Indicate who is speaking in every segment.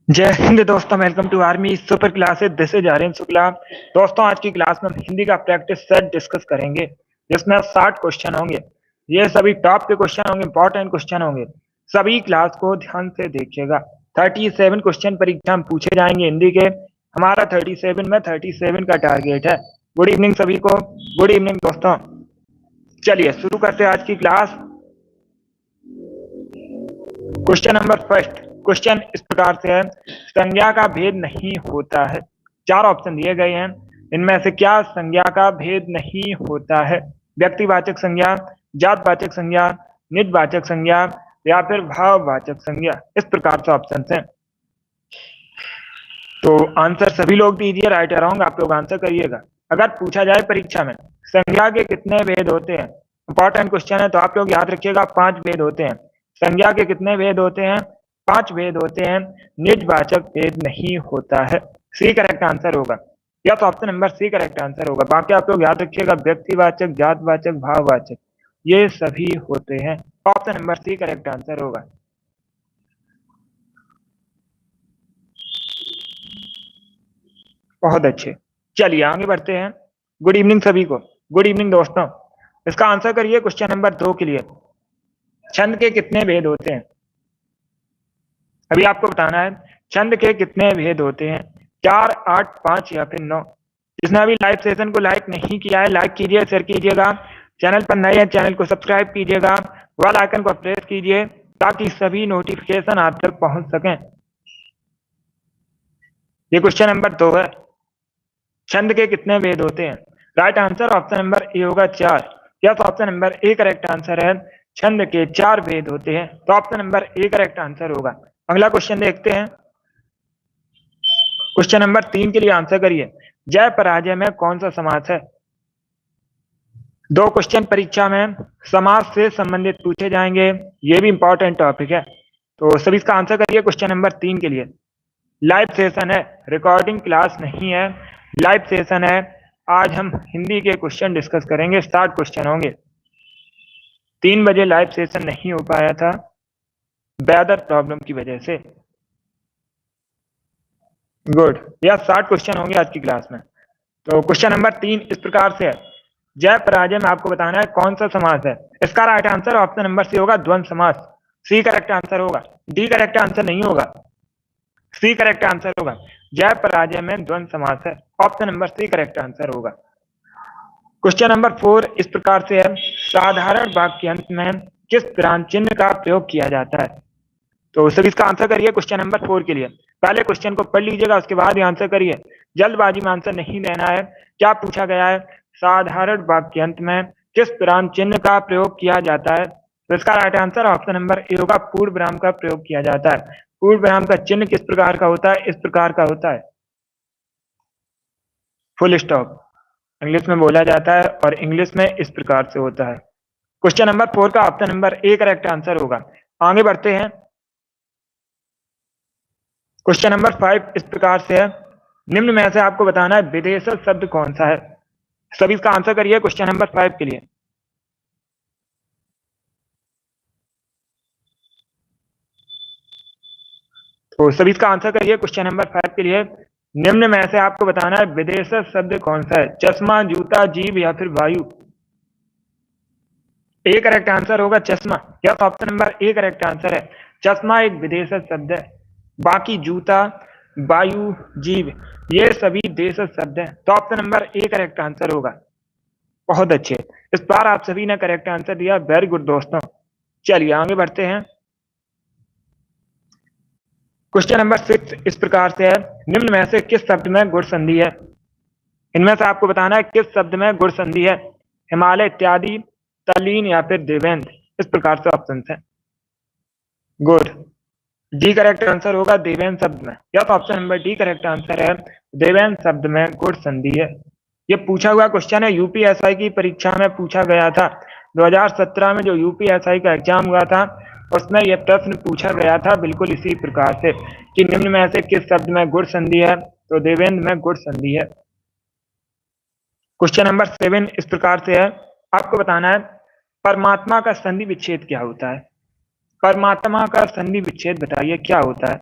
Speaker 1: जय हिंद दोस्तों, welcome to army super classes. This is Aryan Shukla. दोस्तों, आज की क्लास में हम हिंदी का प्रैक्टिस सेट डिस्कस करेंगे, जिसमें 60 क्वेश्चन होंगे। ये सभी टॉप के क्वेश्चन होंगे, इंपॉर्टेंट क्वेश्चन होंगे। सभी क्लास को ध्यान से देखिएगा। 37 क्वेश्चन परीक्षा में पूछे जाएंगे हिंदी के। हमारा 37 का टारगेट है। गुड इवनिंग सभी को। गुड इवनिंग दोस्तों। चलिए शुरू करते हैं आज की class. Question number first. Question इस प्रकार से है, संज्ञा का भेद नहीं होता है। चार ऑप्शन दिए गए हैं, इनमें से क्या संज्ञा का भेद नहीं होता है? व्यक्तिवाचक संज्ञा, जातवाचक संज्ञा, निजवाचक संज्ञा या फिर भाववाचक संज्ञा। इस प्रकार से ऑप्शन हैं। तो आंसर सभी लोग दीजिए, राइट या रॉन्ग आप लोग आंसर करिएगा। अगर पूछा जाए परीक्षा में संज्ञा के कितने भेद होते हैं, इंपॉर्टेंट क्वेश्चन है, तो आप लोग याद रखिएगा 5 भेद होते हैं। संज्ञा के कितने भेद होते हैं? 5 भेद होते हैं। निजवाचक भेद नहीं होता है। सी करेक्ट आंसर होगा, या तो option number C correct answer होगा। बाकी आप लोग याद रखिएगा व्यक्तिवाचक, जातवाचक, भाववाचक ये सभी होते हैं। Option number C correct answer होगा। बहुत अच्छे, चलिए आगे बढ़ते हैं। गुड इवनिंग सभी को। गुड इवनिंग दोस्तों। इसका आंसर करिए क्वेश्चन नंबर 2 के लिए। छंद के कितने भेद होते हैं? अभी आपको बताना है छंद के कितने भेद होते हैं। 4, 8, 5 या फिर 9। जिसने अभी लाइव सेशन को लाइक नहीं किया है, लाइक कीजिए, शेयर कीजिएगा। चैनल पर नए हैं, चैनल को सब्सक्राइब कीजिएगा, बेल आइकन को प्रेस कीजिए ताकि सभी नोटिफिकेशन आप तक पहुंच सकें। ये क्वेश्चन नंबर 2 है। छंद के कितने भेद होते हैं? राइट आंसर ऑप्शन नंबर ए होगा 4। Yes, option number A correct answer है। छंद के 4 भेद होते हैं, तो option number A correct answer होगा। अगला क्वेश्चन देखते हैं। क्वेश्चन नंबर 3 के लिए आंसर करिए। जय पराजय में कौन सा समास है? 2 क्वेश्चन परीक्षा में समास से संबंधित पूछे जाएंगे, ये भी इंपॉर्टेंट टॉपिक है। तो सभी इसका आंसर करिए क्वेश्चन नंबर 3 के लिए। लाइव सेशन है, रिकॉर्डिंग क्लास नहीं है, लाइव सेशन है। आज हम हिंदी के क्वेश्चन डिस्कस करेंगे, 60 क्वेश्चन होंगे। 3 बजे लाइव सेशन नहीं हो पाया था वेदर प्रॉब्लम की वजह से। गुड, यह 60 क्वेश्चन होंगे आज की क्लास में। तो क्वेश्चन नंबर 3 इस प्रकार से है, जय पराजय में आपको बताना है कौन सा समास है। इसका right answer option number C होगा, द्वंद्व समास। सी करेक्ट आंसर होगा, डी करेक्ट आंसर नहीं होगा, सी करेक्ट आंसर होगा। जय पराजय में द्वंद्व समास है, option number C correct answer होगा। क्वेश्चन नंबर 4 इस प्रकार से है, साधारण वाक्यांश में किस विराम चिन्ह का प्रयोग किया जाता है? तो सभी इसका आंसर करिए क्वेश्चन नंबर 4 के लिए। पहले क्वेश्चन को पढ़ लीजिएगा, उसके बाद ही आंसर करिए। जल्दबाजी में आंसर नहीं देना है। क्या पूछा गया है? साधारण वाक्यांश में किस विराम चिन्ह का प्रयोग किया जाता है? तो इसका राइट आंसर ऑप्शन नंबर ए होगा, पूर्ण विराम का प्रयोग किया जाता है। पूर्ण विराम का चिन्ह किस प्रकार का होता है? इस प्रकार का होता है, फुल स्टॉप इंग्लिश में बोला जाता है, और इंग्लिश में इस प्रकार से होता है। क्वेश्चन नंबर 4 का option number A correct answer होगा। आगे बढ़ते हैं। क्वेश्चन नंबर 5 इस प्रकार से है, निम्न में से आपको बताना है विदेशज शब्द कौन सा है। सभी इसका आंसर करिए क्वेश्चन नंबर 5 के लिए। तो सभी इसका आंसर करिए क्वेश्चन नंबर 5 के लिए। निम्न में से आपको बताना है विदेशज शब्द कौन सा है। चश्मा, जूता, जीभ या फिर वायु। ए करेक्ट आंसर होगा चश्मा। Yes, option number A correct answer है। चश्मा एक विदेशज शब्द है। बाकी जूता, वायु, जीव ये सभी देशज शब्द हैं, तो option number A correct answer होगा। बहुत अच्छे, इस बार आप सभी ने करेक्ट आंसर दिया, वेरी गुड दोस्तों। चलिए आगे बढ़ते हैं। क्वेश्चन नंबर 6 इस प्रकार से है, निम्न में से किस शब्द में गुण संधि है? इनमें से आपको बताना है किस शब्द में गुण संधि है। हिमालय इत्यादि, तल्लीन या फिर देवेंद्र। इस प्रकार से ऑप्शन है। गुड, डी करेक्ट आंसर होगा देवेंद्र शब्द में। Yes, option number D correct answer है, देवेंद्र शब्द में गुण संधि है। ये पूछा हुआ क्वेश्चन है, यूपीएसआई की परीक्षा में पूछा गया था। 2017 में जो यूपीएसआई का एग्जाम हुआ था उसमें यह प्रश्न पूछा गया था, बिल्कुल इसी प्रकार से कि निम्न में से किस शब्द में गुण संधि है, तो देवेंद्र में गुण संधि है। क्वेश्चन नंबर 7 इस प्रकार से है, आपको बताना है परमात्मा का संधि विच्छेद क्या होता है। परमात्मा का संधि विच्छेद बताइए क्या होता है।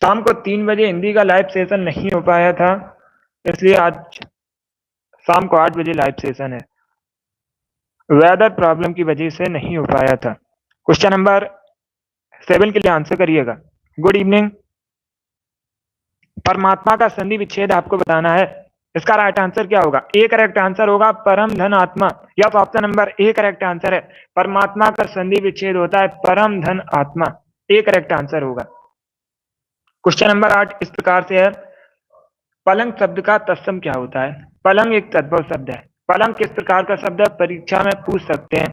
Speaker 1: शाम को 3 बजे हिंदी का लाइव सेशन नहीं हो पाया था, इसलिए आज शाम को 8 बजे लाइव सेशन है। वेदर प्रॉब्लम की वजह से नहीं हो पाया था। क्वेश्चन नंबर 7 के लिए आंसर करिएगा। Good evening. परमात्मा का संधि विच्छेद आपको बताना है। इसका राइट आंसर क्या होगा? ए करेक्ट आंसर होगा परम धन आत्मा। या तो option number A correct answer है। परमात्मा का संधि विच्छेद होता है परम धन आत्मा। ए करेक्ट आंसर होगा। क्वेश्चन नंबर 8 इस प्रकार से है, पलंग शब्द का तत्सम क्या होता है? पलंग एक तद्भव शब्द है। पलंग किस प्रकार का शब्द है? परीक्षा में पूछ सकते हैं।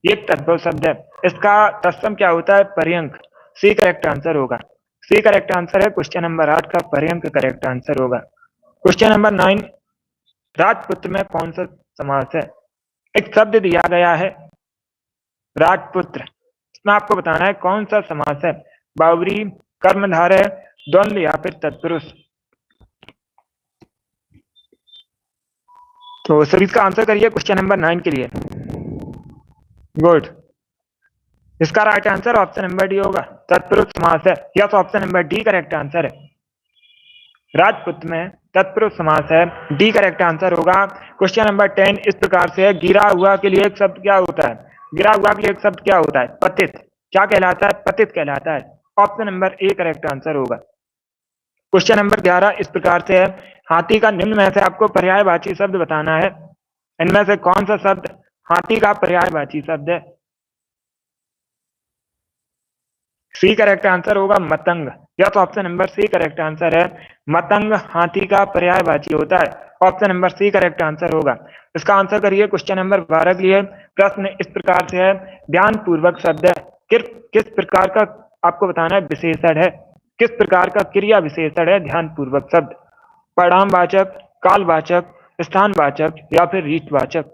Speaker 1: ये एक तद्भव शब्द है। इसका तत्सम क्या होता है? पर्यंक। सी करेक्ट आंसर होगा। सी करेक्ट आंसर है क्वेश्चन नंबर 8 का पर्यंक करेक्ट आंसर होगा। क्वेश्चन नंबर 9, राजपुत्र में कौन सा समास है? एक शब्द दिया गया है राजपुत्र, इसमें आपको बताना है कौन सा समास है। बावरी, कर्मधारय, द्वंद्व या फिर तत्पुरुष। तो सभी इसका आंसर करिए क्वेश्चन नंबर 9 के लिए। गुड। इसका right answer option number D होगा, तत्पुरुष समास है। Yes, option number D correct answer है। राजपुत्र में तत्पुरुष समास है, डी करेक्ट आंसर होगा। क्वेश्चन नंबर 10 इस प्रकार से है, गिरा हुआ के लिए एक शब्द क्या होता है? गिरा हुआ के लिए एक शब्द क्या होता है? पतित। क्या कहलाता है? पतित कहलाता है। Option number A correct answer होगा। क्वेश्चन नंबर 11 इस प्रकार से है, हाथी का निम्न में से आपको पर्यायवाची शब्द बताना है। इनमें से कौन सा शब्द हाथी का पर्यायवाची शब्द है? सी करेक्ट आंसर होगा मतंग। या तो option number C correct answer है, मतंग हाथी का पर्यायवाची होता है। Option number C correct answer होगा। इसका आंसर करिए क्वेश्चन नंबर 12 के लिए। प्रश्न इस प्रकार से है, ध्यान पूर्वक शब्द है, किस प्रकार का आपको बताना है विशेषण है? किस प्रकार का क्रिया विशेषण है ध्यान पूर्वक शब्द? परिणामवाचक, कालवाचक, स्थानवाचक या फिर रीतवाचक?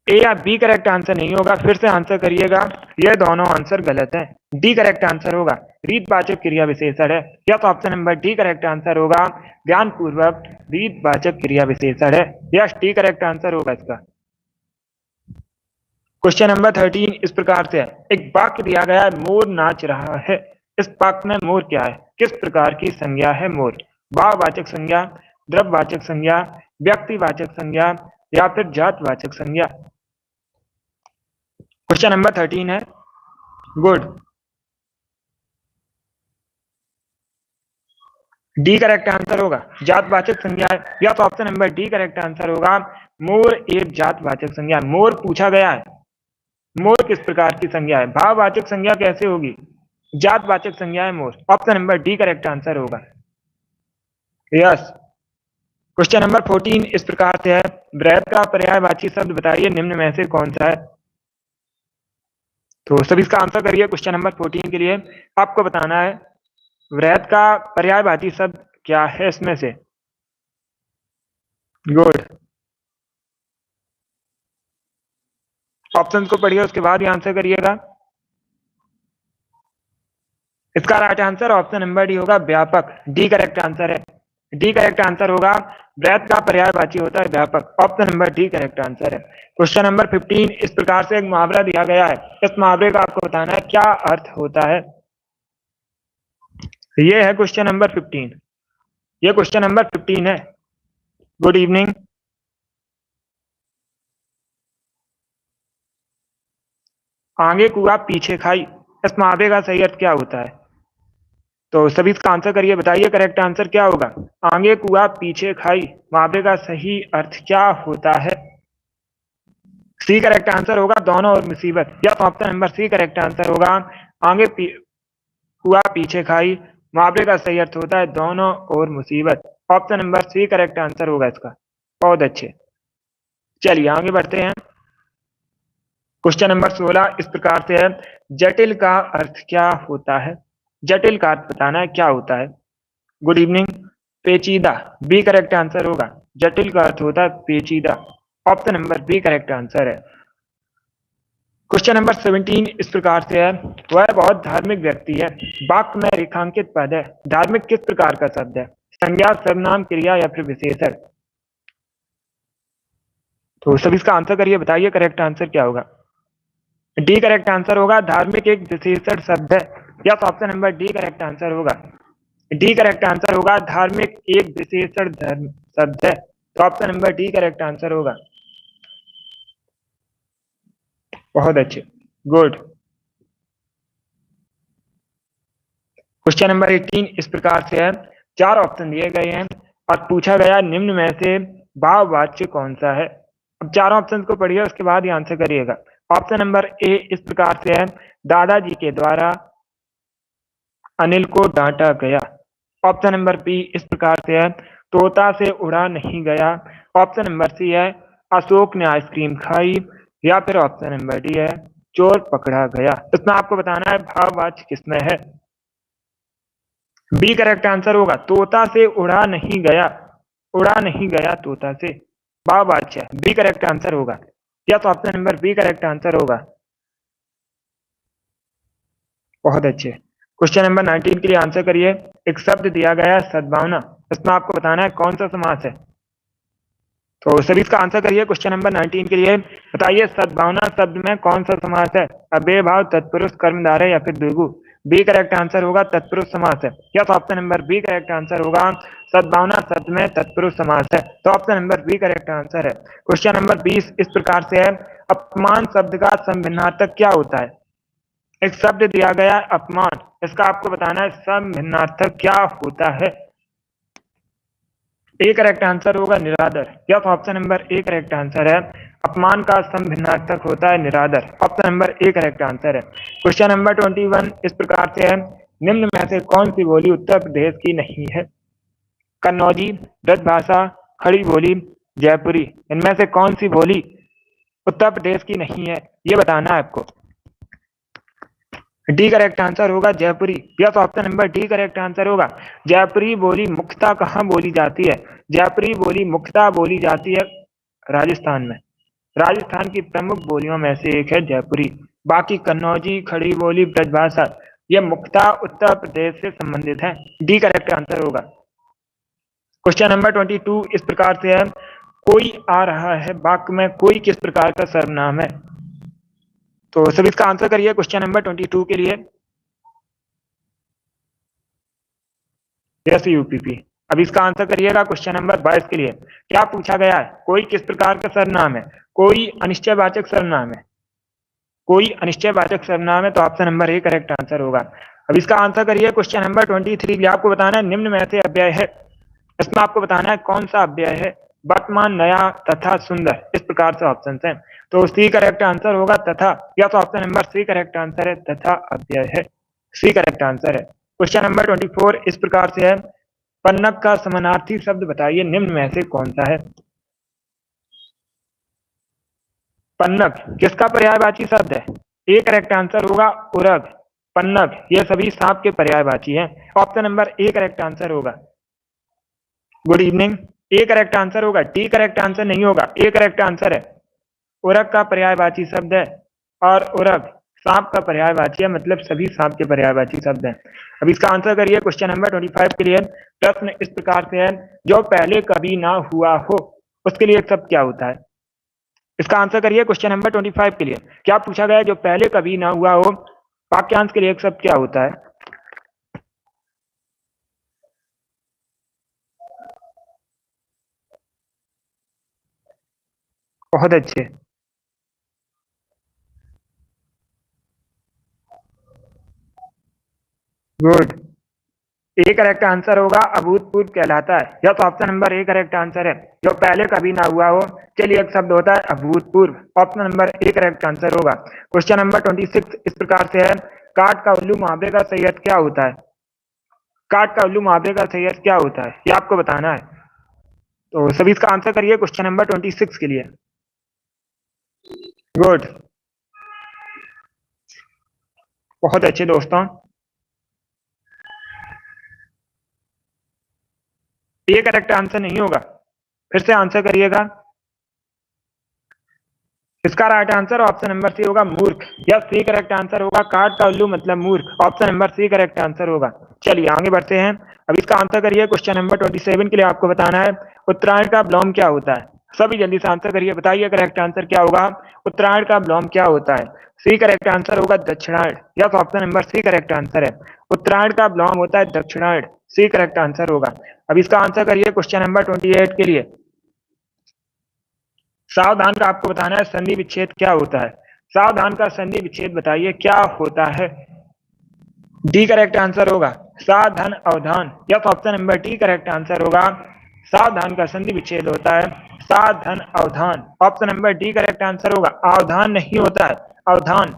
Speaker 1: ए या बी करेक्ट आंसर नहीं होगा, फिर से आंसर करिएगा। ये दोनों आंसर गलत है। डी करेक्ट आंसर होगा, रीतवाचक क्रिया विशेषण है। या तो option number D correct answer होगा, ध्यान पूर्वक रीतवाचक क्रिया विशेषण है। यस, डी करेक्ट आंसर होगा इसका। क्वेश्चन नंबर 13 इस प्रकार से है, एक वाक्य दिया गया है, मोर नाच रहा है। इस वाक्य में मोर क्या है? किस प्रकार की संज्ञा है मोर? भाववाचक संज्ञा, द्रव्यवाचक संज्ञा, व्यक्तिवाचक संज्ञा या फिर जातवाचक संज्ञा? क्वेश्चन नंबर 13 है। गुड। डी करेक्ट आंसर होगा, जातवाचक संज्ञा है। या तो option number D correct answer होगा, मोर एक जातवाचक संज्ञा है। मोर पूछा गया है, मोर किस प्रकार की संज्ञा है? भाववाचक संज्ञा कैसे होगी? जातवाचक संज्ञा है मोर। Option number D correct answer होगा। यस। क्वेश्चन नंबर 14 इस प्रकार से है, वृहत का पर्यायवाची शब्द बताइए, निम्न में से कौन सा है? तो सभी इसका आंसर करिए क्वेश्चन नंबर 14 के लिए। आपको बताना है वृहत का पर्यायवाची शब्द क्या है इसमें से। गुड। ऑप्शन को पढ़िए, उसके बाद ही आंसर करिएगा। इसका right answer option number D होगा, व्यापक। डी करेक्ट आंसर है। डी करेक्ट आंसर होगा, वृहत का पर्यायवाची होता है व्यापक। Option number D correct answer है। क्वेश्चन नंबर 15 इस प्रकार से एक मुहावरा दिया गया है, इस मुहावरे का आपको बताना है क्या अर्थ होता है। ये है क्वेश्चन नंबर 15। ये क्वेश्चन नंबर 15 है। Good evening. आगे कुआ पीछे खाई, इस मुहावरे का सही अर्थ क्या होता है? तो सभी इसका आंसर करिए, बताइए करेक्ट आंसर क्या होगा। आगे कुआ पीछे खाई, मुहावरे का सही अर्थ क्या होता है? सी करेक्ट आंसर होगा, दोनों और मुसीबत। या option number C correct answer होगा, आगे कुआ पीछे खाई, मुहावरे का सही अर्थ होता है दोनों और मुसीबत। Option number C correct answer होगा इसका। बहुत अच्छे। चलिए आगे बढ़ते हैं। क्वेश्चन नंबर 16 इस प्रकार से है, जटिल का अर्थ क्या होता है? जटिल का अर्थ बताना है क्या होता है। Good evening. पेचीदा, बी करेक्ट आंसर होगा, जटिल का अर्थ होता है पेचीदा। Option number B correct answer है। क्वेश्चन नंबर 17 इस प्रकार से है, वह बहुत धार्मिक व्यक्ति है, वाक्य में रेखांकित पद है। धार्मिक किस प्रकार का शब्द है? संज्ञा, सर्वनाम, क्रिया या फिर विशेषण? तो सभी इसका आंसर करिए, बताइए करेक्ट आंसर क्या होगा। डी करेक्ट आंसर होगा। धार्मिक एक विशेषण शब्द है। Yes, option number D correct answer होगा। डी करेक्ट आंसर होगा। धार्मिक एक विशेषण धर्म शब्द है, तो option number D correct answer होगा। बहुत अच्छे, गुड। क्वेश्चन नंबर 18 इस प्रकार से है। चार ऑप्शन दिए गए हैं और पूछा गया निम्न में से भाववाच्य कौन सा है। अब चारों ऑप्शन को पढ़िए, उसके बाद ही आंसर करिएगा। ऑप्शन नंबर ए इस प्रकार से है, दादाजी के द्वारा अनिल को डांटा गया। ऑप्शन नंबर बी इस प्रकार से है, तोता से उड़ा नहीं गया। ऑप्शन नंबर सी है, अशोक ने आइसक्रीम खाई। या फिर ऑप्शन नंबर डी है, चोर पकड़ा गया। इसमें आपको बताना है भाववाच्य किसमें है। बी करेक्ट आंसर होगा, तोता से उड़ा नहीं गया। उड़ा नहीं गया तोता से, भाववाच्य बी करेक्ट आंसर होगा। या तो option number B correct answer होगा। बहुत अच्छे। क्वेश्चन नंबर 19 के लिए आंसर करिए। एक शब्द दिया गया है सद्भावना, इसमें आपको बताना है कौन सा समास है। तो सभी इसका आंसर करिए। क्वेश्चन नंबर 19 के लिए बताइए, सद्भावना शब्द में कौन सा समास है। अव्यय भाव, तत्पुरुष, कर्मधारय या फिर द्विगु। बी करेक्ट आंसर होगा, तत्पुरुष समास है। Yes, option number B correct answer होगा। सद्भावना शब्द में तत्पुरुष समास है, तो option number B correct answer है। क्वेश्चन नंबर 20 इस प्रकार से है, अपमान शब्द का समभिन्नार्थक क्या होता है। एक शब्द दिया गया अपमान, इसका आपको बताना है समभिन्नार्थक क्या होता है। ए करेक्ट आंसर होगा निरादर। Yes, option number A correct answer है। अपमान का समभिन्नार्थक होता है निरादर। Option number A correct answer है। क्वेश्चन नंबर 21 इस प्रकार से है, निम्न में से कौन सी बोली उत्तर प्रदेश की नहीं है। कन्नौजी, ब्रजभाषा, खड़ी बोली, जयपुरी। इनमें से कौन सी बोली उत्तर प्रदेश की नहीं है, ये बताना है आपको। डी करेक्ट आंसर होगा Jaipuri. Yes, option number D correct answer होगा। जयपुरी बोली मुख्यतः कहाँ बोली जाती है। जयपुरी बोली मुख्यतः बोली जाती है राजस्थान में। राजस्थान की प्रमुख बोलियों में से एक है जयपुरी। बाकी कन्नौजी, खड़ी बोली, ब्रजभाषा ये मुख्यतः उत्तर प्रदेश से संबंधित है। डी करेक्ट आंसर होगा। क्वेश्चन नंबर 22 इस प्रकार से है, कोई आ रहा है वाक्य में कोई किस प्रकार का सर्वनाम है। तो सभी इसका आंसर करिए क्वेश्चन नंबर 22 के लिए। Yes UPP. अब इसका आंसर करिएगा क्वेश्चन नंबर 22 के लिए। क्या पूछा गया है, कोई किस प्रकार का सर्वनाम है। कोई अनिश्चयवाचक सर्वनाम है। कोई अनिश्चयवाचक सर्वनाम है, तो option number A correct answer होगा। अब इसका आंसर करिए क्वेश्चन नंबर 23 के लिए। आपको बताना है निम्न में से अव्यय है। इसमें आपको बताना है कौन सा अव्यय है। वर्तमान, नया तथा सुंदर, इस प्रकार से ऑप्शन है, तो सी करेक्ट आंसर होगा तथा। या तो option number C correct answer है, तथा अव्यय है। सी करेक्ट आंसर है। क्वेश्चन नंबर 24 इस प्रकार से है, पन्नग का समानार्थी शब्द बताइए, निम्न में से कौन सा है। पन्नग किसका पर्यायवाची शब्द है। ए करेक्ट आंसर होगा उरग, पन्नग ये सभी सांप के पर्यायवाची हैं। Option number A correct answer होगा। Good evening. A correct answer होगा, डी करेक्ट आंसर नहीं होगा, ए करेक्ट आंसर है। उरग का पर्यायवाची शब्द है और उरग सांप का पर्यायवाची है, मतलब सभी सांप के पर्यायवाची शब्द हैं। अब इसका आंसर करिए क्वेश्चन नंबर 25 के लिए। प्रश्न इस प्रकार से है, जो पहले कभी ना हुआ हो उसके लिए शब्द क्या होता है। इसका आंसर करिए क्वेश्चन नंबर 25 के लिए। क्या पूछा गया, जो पहले कभी ना हुआ हो वाक्यांश के लिए एक शब्द क्या होता है। बहुत अच्छे, गुड। ए करेक्ट आंसर होगा अभूतपूर्व कहलाता है। यह तो option number A correct answer है, जो पहले कभी ना हुआ हो के लिए एक शब्द होता है अभूतपूर्व। Option number A correct answer होगा। क्वेश्चन नंबर 26 इस प्रकार से है, काट का उल्लू मुहावरे का सही अर्थ क्या होता है। काट का उल्लू मुहावरे का सही अर्थ क्या होता है, ये आपको बताना है। तो सभी इसका आंसर करिए क्वेश्चन नंबर 26 के लिए। गुड, बहुत अच्छे दोस्तों। ये करेक्ट आंसर नहीं होगा, फिर से आंसर करिएगा। इसका right answer option number C होगा मूर्ख। या सी करेक्ट आंसर होगा, काट का उल्लू मतलब मूर्ख। Option number C correct answer होगा। चलिए आगे बढ़ते हैं। अब इसका आंसर करिए क्वेश्चन नंबर 27 के लिए। आपको बताना है उत्तरायण का विलोम क्या होता है। सभी जल्दी से आंसर करिए, बताइए करेक्ट आंसर क्या होगा। उत्तरायण का विलोम क्या होता है? सी करेक्ट आंसर होगा दक्षिणायण। Yes, option number C correct answer है। उत्तरायण का विलोम होता है दक्षिणायण। सी करेक्ट आंसर होगा। अब इसका आंसर करिए क्वेश्चन नंबर 28 के लिए। सावधान का आपको बताना है संधि विच्छेद क्या होता है। सावधान का संधि विच्छेद बताइए क्या होता है। डी करेक्ट आंसर होगा सावधान अवधान। Yes, option number D correct answer होगा। सावधान का संधि विच्छेद होता है सावधान अवधान। Option number D correct answer होगा। अवधान नहीं होता है, अवधान।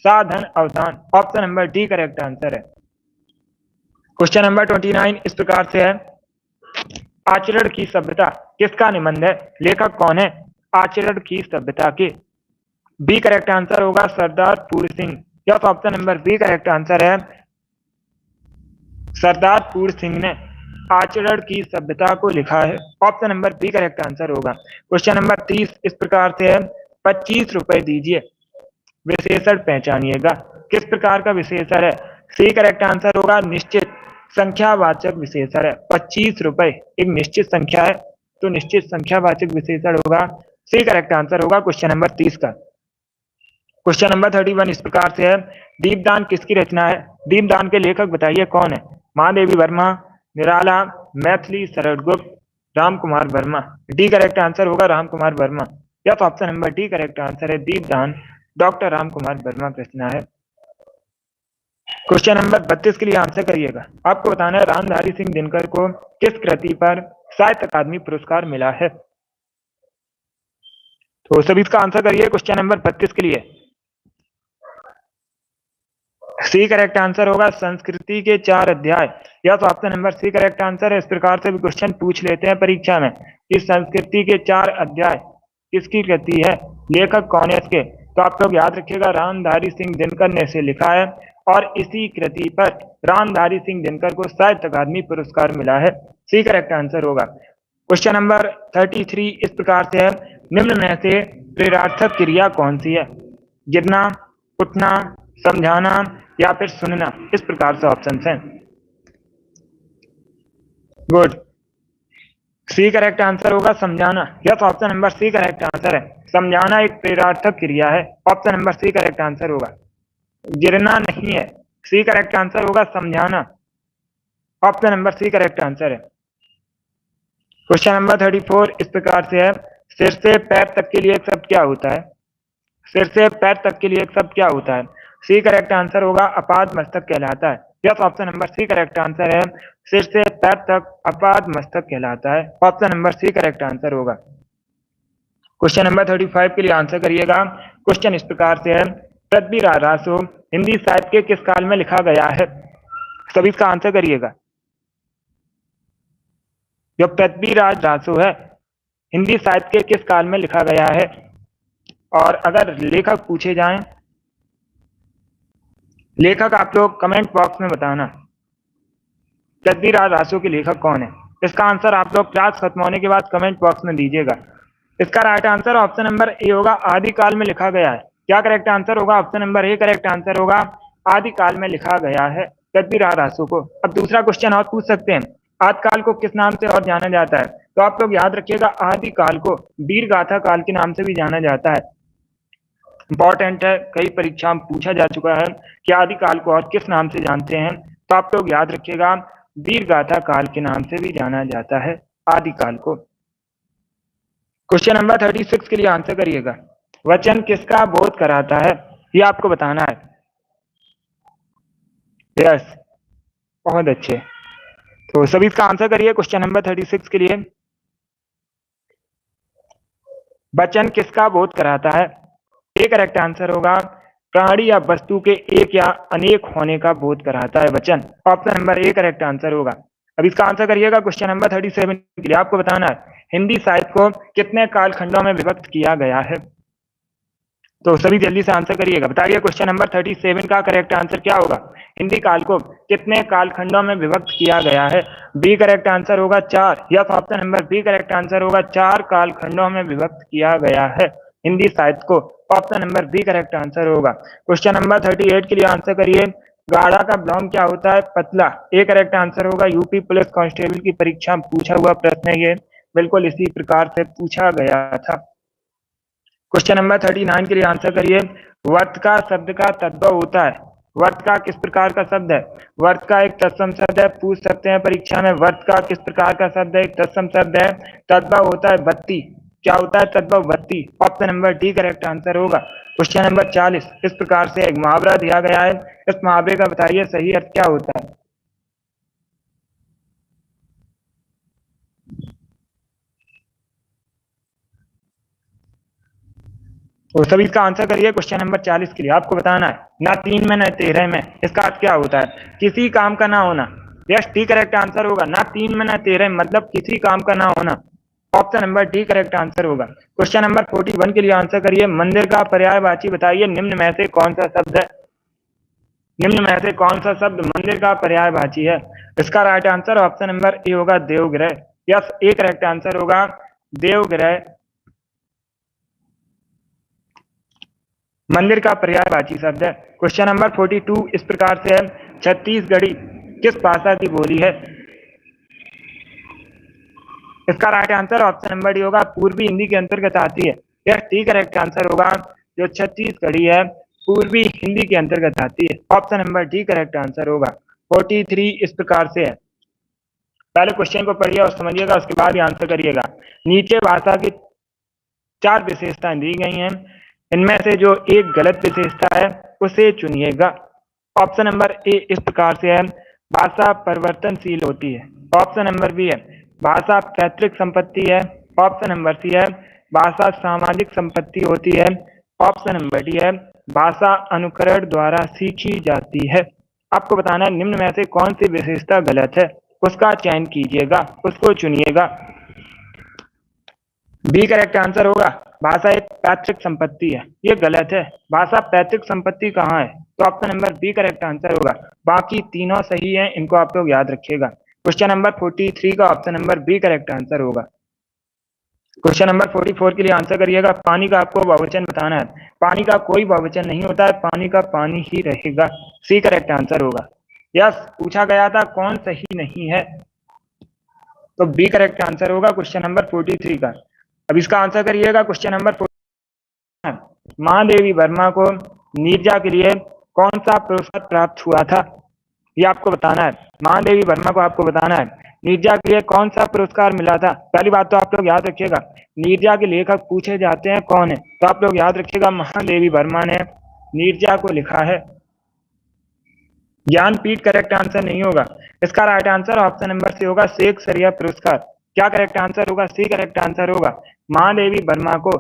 Speaker 1: सावधान अवधान, option number D correct answer है। क्वेश्चन नंबर 29 इस प्रकार से है। आचरण की सभ्यता किसका निबंध है? लेखक कौन है आचरण की सभ्यता के? बी करेक्ट आंसर होगा Sardar Puran Singh. Yes, option number B correct answer है। सरदार पूर्ण सिंह ने आचरण की सभ्यता को लिखा है। Option number B correct answer होगा। क्वेश्चन नंबर 30 इस प्रकार से है। 25 रुपए दीजिए, विशेषण पहचानिएगा। किस प्रकार का विशेषण है? सी करेक्ट आंसर होगा निश्चित संख्यावाचक विशेषण है। 25 रुपए एक निश्चित संख्या है, तो निश्चित संख्यावाचक विशेषण होगा। सी करेक्ट आंसर होगा क्वेश्चन नंबर 30 का। क्वेश्चन नंबर 31 इस प्रकार से है। दीपदान किसकी रचना है? दीपदान के लेखक बताइए कौन है? Mahadevi Verma, Nirala, Maithili Sharadgupt, Ram Kumar Verma. D correct answer होगा Ram Kumar Verma. Yes, option number D correct answer है। दीपदान डॉक्टर राम कुमार वर्मा की रचना है। क्वेश्चन नंबर 32 के लिए आंसर करिएगा। आपको बताना है रामधारी सिंह दिनकर को किस कृति पर साहित्य अकादमी पुरस्कार मिला है? तो सभी इसका आंसर करिए क्वेश्चन नंबर 32 के लिए। सी करेक्ट आंसर होगा संस्कृति के 4 अध्याय। या तो option number C correct answer है। इस प्रकार से भी क्वेश्चन पूछ लेते हैं परीक्षा में कि संस्कृति के 4 अध्याय किसकी कृति है, लेखक कौन है इसके? तो आप लोग याद रखिएगा रामधारी सिंह दिनकर ने इसे लिखा है और इसी कृति पर रामधारी सिंह दिनकर को साहित्य अकादमी पुरस्कार मिला है। सी करेक्ट आंसर होगा। क्वेश्चन नंबर 33 इस प्रकार से है। निम्न में से प्रेरणार्थक क्रिया कौन सी है? गिरना, उठना, समझाना या फिर सुनना। इस प्रकार से ऑप्शन हैं। गुड, सी करेक्ट आंसर होगा समझाना। Yes, option number C correct answer है। समझाना एक प्रेरणार्थक क्रिया है। Option number C correct answer होगा। गिरना नहीं है, सी करेक्ट आंसर होगा समझाना। Option number C correct answer है। क्वेश्चन नंबर 34 इस प्रकार से है। सिर से पैर तक के लिए एक शब्द क्या होता है? सिर से पैर तक के लिए एक शब्द क्या होता है? सी करेक्ट आंसर होगा अपाद मस्तक कहलाता है। Yes, option number C correct answer है। सिर से पैर तक अपाद मस्तक कहलाता है। Option number C correct answer होगा। क्वेश्चन नंबर 35 के लिए आंसर करिएगा। क्वेश्चन इस प्रकार से है। पृथ्वीराज रासो हिंदी साहित्य के किस काल में लिखा गया है? सभी इसका आंसर करिएगा। जो पृथ्वीराज रासो है हिंदी साहित्य के किस काल में लिखा गया है? और अगर लेखक पूछे जाएं, लेखक आप लोग कमेंट बॉक्स में बताना पृथ्वीराज रासो के लेखक कौन है। इसका आंसर आप लोग क्लास खत्म होने के बाद कमेंट बॉक्स में दीजिएगा। इसका राइट आंसर ऑप्शन नंबर ए होगा आदिकाल में लिखा गया है। क्या करेक्ट आंसर होगा? Option number A correct answer होगा। आदिकाल में लिखा गया है पृथ्वीराज रासो को। अब दूसरा क्वेश्चन और पूछ सकते हैं। आदिकाल को किस नाम से और जाना जाता है? तो आप लोग याद रखिएगा आदिकाल को वीर गाथा काल के नाम से भी जाना जाता है। इंपॉर्टेंट है, कई परीक्षा में पूछा जा चुका है कि आदिकाल को और किस नाम से जानते हैं। तो आप लोग याद रखिएगा वीर गाथा काल के नाम से भी जाना जाता है आदिकाल को। क्वेश्चन नंबर 36 के लिए आंसर करिएगा। वचन किसका बोध कराता है? ये आपको बताना है। यस, बहुत अच्छे। तो सभी इसका आंसर करिए क्वेश्चन नंबर 36 के लिए। वचन किसका बोध कराता है? ए करेक्ट आंसर होगा प्राणी या वस्तु के एक या अनेक होने का बोध कराता है वचन। Option number A correct answer होगा। अब इसका आंसर करिएगा क्वेश्चन नंबर 37 के लिए। आपको बताना है हिंदी साहित्य को कितने कालखंडों में विभक्त किया गया है? तो सभी जल्दी से आंसर करिएगा, बताइए क्वेश्चन नंबर 37 का करेक्ट आंसर क्या होगा। हिंदी काल को कितने कालखंडों में विभक्त किया गया है? बी करेक्ट आंसर होगा 4। या option number B correct answer होगा 4 कालखंडों में विभक्त किया गया है हिंदी साहित्य को। Option number B correct answer होगा। क्वेश्चन नंबर 38 के लिए आंसर करिए। गाढ़ा का विलोम क्या होता है? पतला। ए करेक्ट आंसर होगा। यूपी पुलिस कांस्टेबल की परीक्षा में पूछा हुआ प्रश्न है ये। बिल्कुल इसी प्रकार से पूछा गया था। क्वेश्चन नंबर 39 के लिए आंसर करिए। वर्त का शब्द का तद्भव होता है। वर्त का किस प्रकार का शब्द है? वर्त का एक तत्सम शब्द है, पूछ सकते हैं परीक्षा में। वर्त का किस प्रकार का शब्द है? एक तत्सम शब्द है, तद्भव होता है बत्ती। क्या होता है? तद्भव बत्ती। Option number D correct answer होगा। क्वेश्चन नंबर 40 इस प्रकार से एक मुहावरा दिया गया है, इस मुहावरे का बताइए सही अर्थ क्या होता है? तो सभी इसका आंसर करिए। क्वेश्चन नंबर 40 के लिए आपको बताना है ना 3 में ना 13 में। इसका अर्थ क्या होता है? किसी काम का ना होना। यस, डी करेक्ट आंसर होगा। ना 3 में ना 13 में मतलब किसी काम का ना होना। Option number D correct answer होगा। क्वेश्चन नंबर 41 के लिए आंसर करिए। मंदिर का पर्यायवाची बताइए निम्न में से कौन सा शब्द है? निम्न में से कौन सा शब्द मंदिर का पर्यायवाची है? इसका राइट आंसर ऑप्शन नंबर ए होगा, देवग्रह। यस, ए करेक्ट आंसर होगा, देवग्रह मंदिर का पर्यायवाची शब्द है। क्वेश्चन नंबर 42 इस प्रकार से है, छत्तीसगढ़ी किस भाषा की बोली है? इसका right answer option number D होगा, पूर्वी हिंदी के अंतर्गत आती है। यह टी करेक्ट आंसर होगा, जो छत्तीसगढ़ी है पूर्वी हिंदी के अंतर्गत आती है। Option number D correct answer होगा। 43 इस प्रकार से है। पहले क्वेश्चन को पढ़िए और समझिएगा, उसके बाद ही आंसर करिएगा। नीचे भाषा की 4 विशेषताएं दी गई हैं, इनमें से जो एक गलत विशेषता है उसे चुनिएगा। ऑप्शन नंबर ए इस प्रकार से है, भाषा परिवर्तनशील होती है। ऑप्शन नंबर बी है, भाषा पैतृक संपत्ति है। ऑप्शन नंबर सी है, भाषा सामाजिक संपत्ति होती है। ऑप्शन नंबर डी है, भाषा अनुकरण द्वारा सीखी जाती है। आपको बताना है निम्न में से कौन सी विशेषता गलत है, उसका चयन कीजिएगा, उसको चुनिएगा। बी करेक्ट आंसर होगा, भाषा एक पैतृक संपत्ति है। ये गलत है, भाषा पैतृक संपत्ति कहाँ है? तो option number B correct answer होगा। बाकी तीनों सही हैं, इनको आप लोग याद रखिएगा। क्वेश्चन नंबर 43 का option number B correct answer होगा। क्वेश्चन नंबर 44 के लिए आंसर करिएगा। पानी का आपको बहुवचन बताना है। पानी का कोई बहुवचन नहीं होता है, पानी का पानी ही रहेगा। सी करेक्ट आंसर होगा। यस, पूछा गया था कौन सही नहीं है, तो बी करेक्ट आंसर होगा क्वेश्चन नंबर 43 का। अब इसका आंसर करिएगा। क्वेश्चन नंबर 44, महादेवी वर्मा को नीरजा के लिए कौन सा पुरस्कार प्राप्त हुआ था? ये आपको बताना है। महादेवी वर्मा को आपको बताना है नीरजा के लिए कौन सा पुरस्कार मिला था। पहली बात तो आप लोग याद रखिएगा, नीरजा के लेखक पूछे जाते हैं कौन है, तो आप लोग याद रखिएगा महादेवी वर्मा ने नीरजा को लिखा है। ज्ञानपीठ करेक्ट आंसर नहीं होगा। इसका right answer option number C होगा, शेक्सपियर पुरस्कार। क्या करेक्ट आंसर होगा? सी करेक्ट आंसर होगा। महादेवी वर्मा को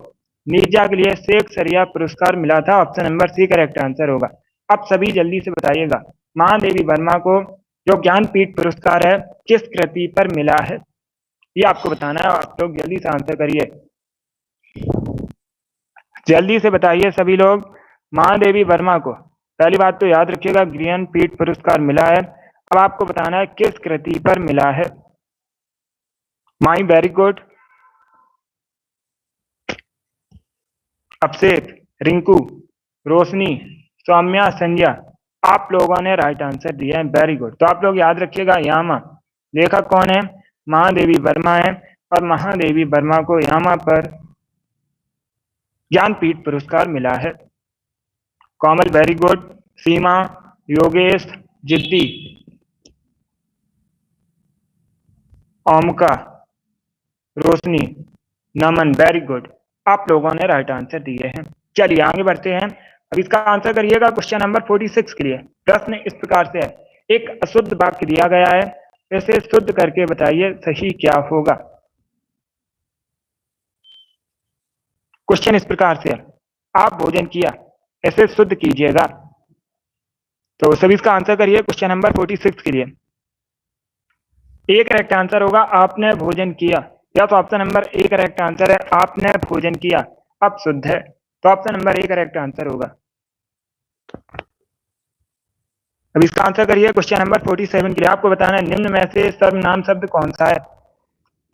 Speaker 1: नीरजा के लिए शेक्सपियर पुरस्कार मिला था। Option number C correct answer होगा। अब सभी जल्दी से बताइएगा, महादेवी वर्मा को जो ज्ञानपीठ पुरस्कार है किस कृति पर मिला है? ये आपको बताना है। आप लोग जल्दी से आंसर करिए, जल्दी से बताइए सभी लोग। महादेवी वर्मा को पहली बात तो याद रखिएगा ज्ञानपीठ पुरस्कार मिला है। अब आपको बताना है किस कृति पर मिला है। My very good. Abhishek, Rinku, Roshni, Saumya, Sangya, आप लोगों ने राइट आंसर दिया है, वेरी गुड। तो आप लोग याद रखिएगा यामा लेखक कौन है? महादेवी वर्मा है, और महादेवी वर्मा को यामा पर ज्ञानपीठ पुरस्कार मिला है। कोमल वेरी गुड, सीमा, योगेश, जिद्दी, ओमका, रोशनी, नमन वेरी गुड, आप लोगों ने राइट आंसर दिए हैं। चलिए आगे बढ़ते हैं। अब इसका आंसर करिएगा क्वेश्चन नंबर 46 के लिए। प्रश्न इस प्रकार से है, एक अशुद्ध वाक्य दिया गया है, इसे शुद्ध करके बताइए सही क्या होगा। क्वेश्चन इस प्रकार से है, आप भोजन किया, इसे शुद्ध कीजिएगा। तो सभी इसका आंसर करिए क्वेश्चन नंबर 46 के लिए। ए करेक्ट आंसर होगा, आपने भोजन किया। या तो option number A correct answer है, आपने भोजन किया, अब शुद्ध है, तो option number A correct answer होगा। अब इसका आंसर करिए क्वेश्चन नंबर 47 के लिए। आपको बताना है निम्न में से सर्वनाम शब्द कौन सा है।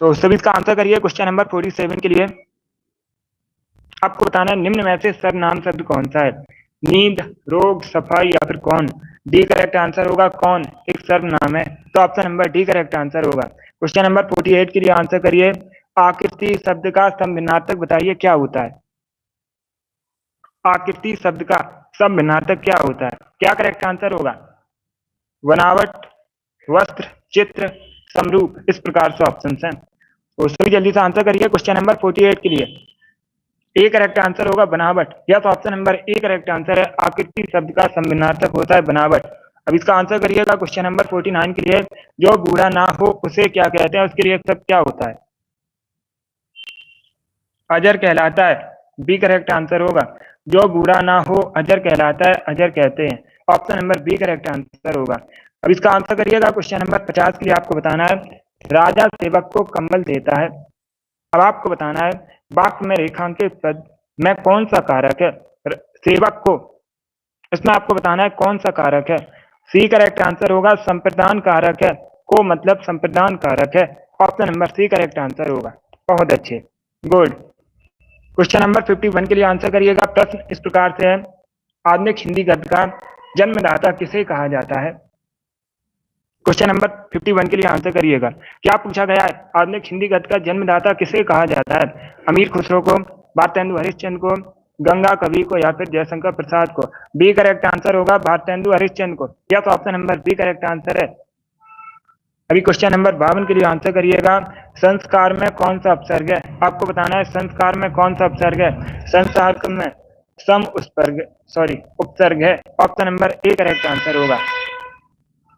Speaker 1: तो सभी इसका आंसर करिए क्वेश्चन नंबर 47 के लिए। आपको बताना है निम्न में से सर्वनाम शब्द कौन सा है। नींद, रोग, सफाई या फिर कौन। डी करेक्ट आंसर होगा, कौन एक सर्वनाम है, तो option number D correct answer होगा। क्वेश्चन नंबर 48 के लिए आंसर करिए। आकृति शब्द का समभिन्नार्थक बताइए क्या होता है। आकृति शब्द का समभिन्नार्थक क्या होता है? क्या करेक्ट आंसर होगा? बनावट, वस्त्र, चित्र, समरूप, इस प्रकार से ऑप्शन है। तो सभी जल्दी से आंसर करिए क्वेश्चन नंबर 48 के लिए। ए करेक्ट आंसर होगा बनावट। Yes, option number A correct answer है। आकृति शब्द का समभिन्नार्थक होता है बनावट। अब इसका आंसर करिएगा क्वेश्चन नंबर 49 के लिए। जो बूढ़ा ना हो उसे क्या कहते हैं? उसके लिए शब्द क्या होता है? अजर कहलाता है। बी करेक्ट आंसर होगा। जो बूढ़ा ना हो अजर कहलाता है, अजर कहते हैं। Option number B correct answer होगा। अब इसका आंसर करिएगा क्वेश्चन नंबर 50 के लिए। आपको बताना है राजा सेवक को कंबल देता है। अब आपको बताना है वाक्य में रेखांकित पद में कौन सा कारक है? सेवक को, इसमें आपको बताना है कौन सा कारक है। सी करेक्ट आंसर होगा संप्रदान कारक है। को मतलब संप्रदान कारक है। Option number C correct answer होगा। बहुत अच्छे, गुड। क्वेश्चन नंबर 51 के लिए आंसर करिएगा। प्रश्न इस प्रकार से है, आधुनिक हिंदी गद्य का जन्मदाता किसे कहा जाता है? क्वेश्चन नंबर 51 के लिए आंसर करिएगा। क्या पूछा गया है? आधुनिक हिंदी गद्य का जन्मदाता किसे कहा जाता है? अमीर खुसरो को, भारतेंदु हरिश्चंद्र को, गंगा कवि को, या फिर जयशंकर प्रसाद को? बी करेक्ट आंसर होगा भारतेंदु हरिश्चंद्र को। या तो option number B correct answer है। अभी क्वेश्चन नंबर 52 के लिए आंसर करिएगा। संस्कार में कौन सा उपसर्ग है? आपको बताना है संस्कार में कौन सा उपसर्ग है। संस्कार में सम उपसर्ग है। Option number A correct answer होगा।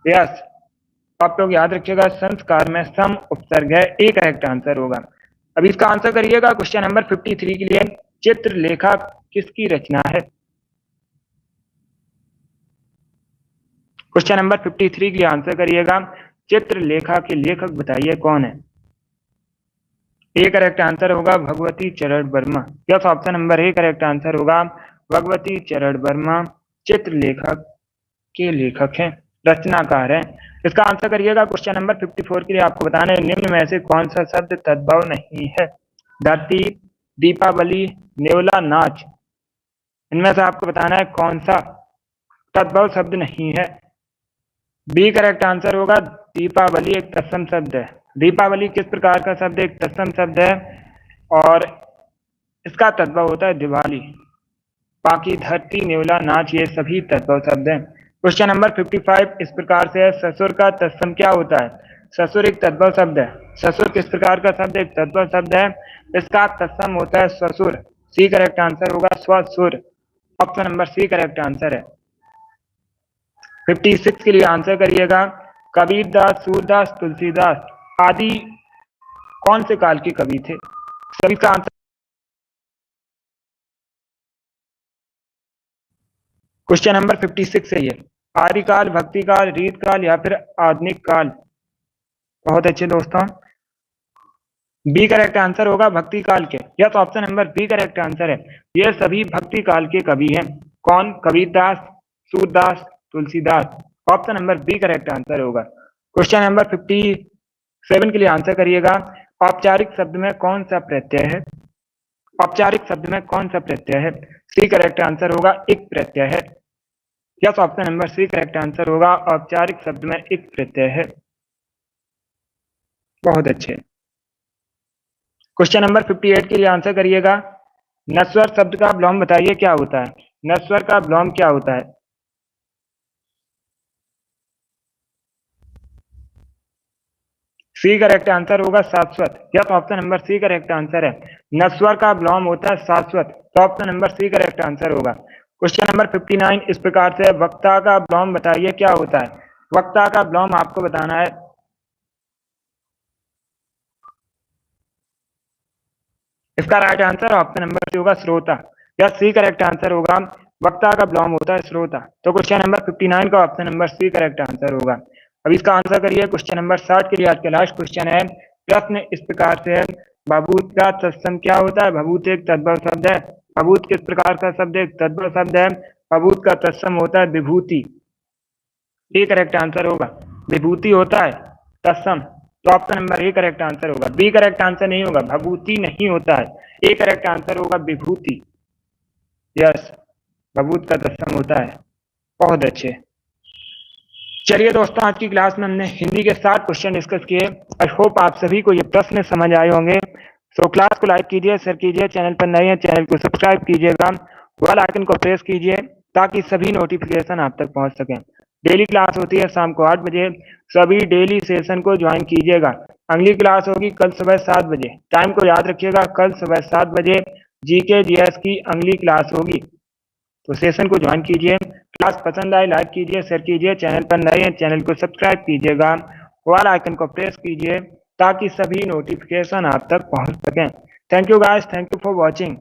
Speaker 1: यस, आप लोग याद रखिएगा संस्कार में सम उपसर्ग है। ए करेक्ट आंसर होगा। अब इसका आंसर करिएगा क्वेश्चन नंबर 53 के लिए। चित्रलेखा किसकी रचना है? क्वेश्चन नंबर 53 के लिए आंसर करिएगा। चित्रलेखा के लेखक बताइए कौन है? ए करेक्ट आंसर होगा भगवती चरण Verma. Yes, option number A correct answer होगा भगवती चरण वर्मा चित्रलेखा के लेखक हैं, रचनाकार हैं। इसका आंसर करिएगा क्वेश्चन नंबर 54 के लिए। आपको बताना है निम्न में से कौन सा शब्द तद्भव नहीं है? धरती, दीपावली, नेवला, नाच, इनमें से आपको बताना है कौन सा तद्भव शब्द नहीं है। बी करेक्ट आंसर होगा दीपावली एक तत्सम शब्द है। दीपावली किस प्रकार का शब्द है? एक तत्सम शब्द है और इसका तद्भव होता है दिवाली। बाकी धरती, नेवला, नाच ये सभी तद्भव शब्द हैं। क्वेश्चन नंबर 55 इस प्रकार से है, ससुर का तत्सम क्या होता है? ससुर एक तद्भव शब्द है। ससुर किस प्रकार का शब्द? एक तद्भव शब्द है। इसका तत्सम होता है ससुर। सी करेक्ट आंसर होगा स्वसुर। Option number C correct answer है। 56 के लिए आंसर करिएगा। कबीरदास, सूरदास, तुलसीदास आदि कौन से काल के कवि थे? सभी का आंसर क्वेश्चन नंबर 56 है ये। आदिकाल, भक्ति काल, रीत काल, या फिर आधुनिक काल? बहुत अच्छे दोस्तों, बी करेक्ट आंसर होगा भक्ति काल के। यह तो option number B correct answer है। ये सभी भक्ति काल के कवि हैं। कौन? Kabirdas, Surdas, Tulsidas. Option number B correct answer होगा। क्वेश्चन नंबर 57 के लिए आंसर करिएगा। औपचारिक शब्द में कौन सा प्रत्यय है? औपचारिक शब्द में कौन सा प्रत्यय है? सी करेक्ट आंसर होगा एक प्रत्यय है। Yes, option number C correct answer होगा औपचारिक शब्द में एक प्रत्यय है। बहुत अच्छे। क्वेश्चन नंबर 58 के लिए आंसर करिएगा। नस्वर शब्द का विलोम बताइए क्या होता है? नस्वर का विलोम क्या होता है? सी करेक्ट आंसर होगा शाश्वत। यह तो option number C correct answer है। नस्वर का विलोम होता है शाश्वत। तो option number C correct answer होगा। क्वेश्चन नंबर 59 इस प्रकार से, वक्ता का विलोम बताइए क्या होता है? वक्ता का विलोम आपको बताना है। इसका right answer option number C होगा श्रोता। या सी करेक्ट आंसर होगा वक्ता का विलोम होता है श्रोता। तो क्वेश्चन नंबर 59 का option number C correct answer होगा। अब इसका आंसर करिए। क्वेश्चन नंबर 60 के लिए आज का लास्ट क्वेश्चन है। प्रश्न इस प्रकार से है, भभूत का तत्सम क्या होता है? भभूत एक तद्भव शब्द है। भभूत किस प्रकार का शब्द? एक तद्भव शब्द है। भभूत का तत्सम होता है विभूति। ए करेक्ट आंसर होगा। विभूति होता है तत्सम। तो option number A correct answer होगा। बी करेक्ट आंसर नहीं होगा, भभूति नहीं होता है। ए करेक्ट आंसर होगा विभूति। यस, भभूत का तत्सम होता है। बहुत अच्छे। चलिए दोस्तों, आज की क्लास में हमने हिंदी के 7 क्वेश्चन डिस्कस किए। आई होप आप सभी को ये प्रश्न समझ आए होंगे। सो क्लास को लाइक कीजिए, शेयर कीजिए, चैनल पर नए हैं चैनल को सब्सक्राइब कीजिएगा, बेल आइकन को प्रेस कीजिए ताकि सभी नोटिफिकेशन आप तक पहुंच सकें। डेली क्लास होती है शाम को 8 बजे, सभी डेली सेशन को ज्वाइन कीजिएगा। अगली क्लास होगी कल सुबह 7 बजे, टाइम को याद रखिएगा, कल सुबह 7 बजे जीके जीएस की अगली क्लास होगी, तो सेशन को ज्वाइन कीजिए। क्लास पसंद आए लाइक कीजिए, शेयर कीजिए, चैनल पर नए हैं चैनल को सब्सक्राइब कीजिएगा, बेल आइकन को प्रेस कीजिए ताकि सभी नोटिफिकेशन आप तक पहुंच सकें। Thank you guys, thank you for watching.